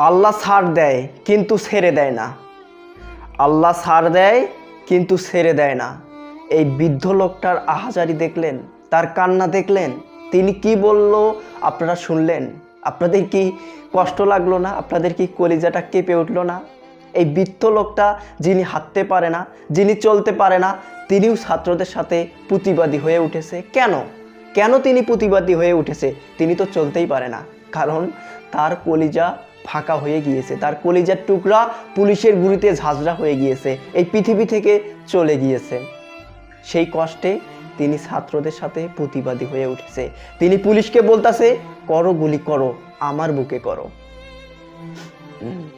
আল্লাহ ছাড় দেয় কিন্তু ছেড়ে দেয় না। আল্লাহ ছাড় দেয় কিন্তু ছেড়ে দেয় না। এই বৃদ্ধ লোকটার আহাজারি দেখলেন, তার কান্না দেখলেন, তিনি কি বলল আপনারা শুনলেন? আপনাদের কি কষ্ট লাগলো না? আপনাদের কি কলিজাটা কেঁপে উঠলো না? এই বৃদ্ধ লোকটা যিনি হাঁটতে পারে না, যিনি চলতে পারে না, তিনিও ছাত্রদের সাথে প্রতিবাদী হয়ে উঠেছে। কেন কেন তিনি প্রতিবাদী হয়ে উঠেছে? তিনি তো চলতেই পারে না, কারণ তার কলিজা ফাঁকা হয়ে গিয়েছে, তার কলিজার টুকরা পুলিশের গুলিতে ঝাঁঝরা হয়ে গিয়েছে, এই পৃথিবী থেকে চলে গিয়েছে। সেই কষ্টে তিনি ছাত্রদের সাথে প্রতিবাদী হয়ে উঠেছে। তিনি পুলিশকে বলতেছে, করো গুলি করো, আমার বুকে করো।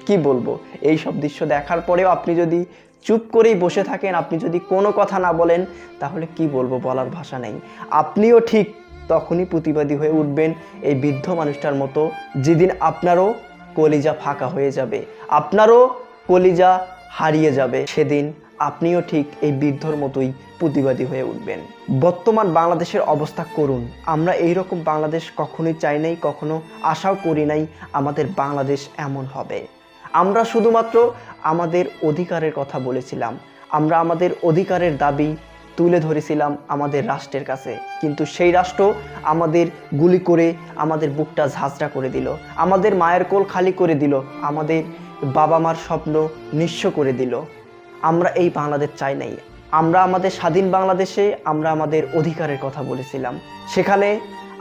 কি বলবো, এই সব দৃশ্য দেখার পরেও আপনি যদি চুপ করেই বসে থাকেন, আপনি যদি কোনো কথা না বলেন, তাহলে কি বলবো, বলার ভাষা নেই। আপনিও ঠিক তখনই প্রতিবাদী হয়ে উঠবেন এই বৃদ্ধ মানুষটার মতো, যেদিন আপনারও কলিজা ফাঁকা হয়ে যাবে, আপনারও কলিজা হারিয়ে যাবে, সেদিন আপনিও ঠিক এই বৃদ্ধর মতোই প্রতিবাদী হয়ে উঠবেন। বর্তমান বাংলাদেশের অবস্থা করুন। আমরা এইরকম বাংলাদেশ কখনোই চাই নাই, কখনো আশাও করি নাই আমাদের বাংলাদেশ এমন হবে। আমরা শুধুমাত্র আমাদের অধিকারের কথা বলেছিলাম, আমরা আমাদের অধিকারের দাবি তুলে ধরেছিলাম আমাদের রাষ্ট্রের কাছে, কিন্তু সেই রাষ্ট্র আমাদের গুলি করে আমাদের বুকটা ঝাঁঝরা করে দিল, আমাদের মায়ের কোল খালি করে দিল, আমাদের বাবা মার স্বপ্ন নিঃস্ব করে দিল। আমরা এই বাংলাদেশ চাই নাই। আমরা আমাদের স্বাধীন বাংলাদেশে আমরা আমাদের অধিকারের কথা বলেছিলাম, সেখানে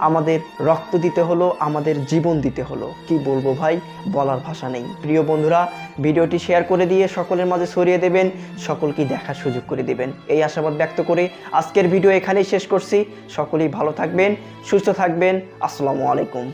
আমাদের রক্ত দিতে হলো, আমাদের জীবন দিতে হলো। কি বলবো ভাই, বলার ভাষা নেই। প্রিয় বন্ধুরা, ভিডিওটি শেয়ার করে দিয়ে সকলের মাঝে ছড়িয়ে দেবেন, সকলকে দেখার সুযোগ করে দিবেন, এই আশাবাদ ব্যক্ত করে আজকের ভিডিও এখানেই শেষ করছি। সকলেই ভালো থাকবেন, সুস্থ থাকবেন। আসসালামু আলাইকুম।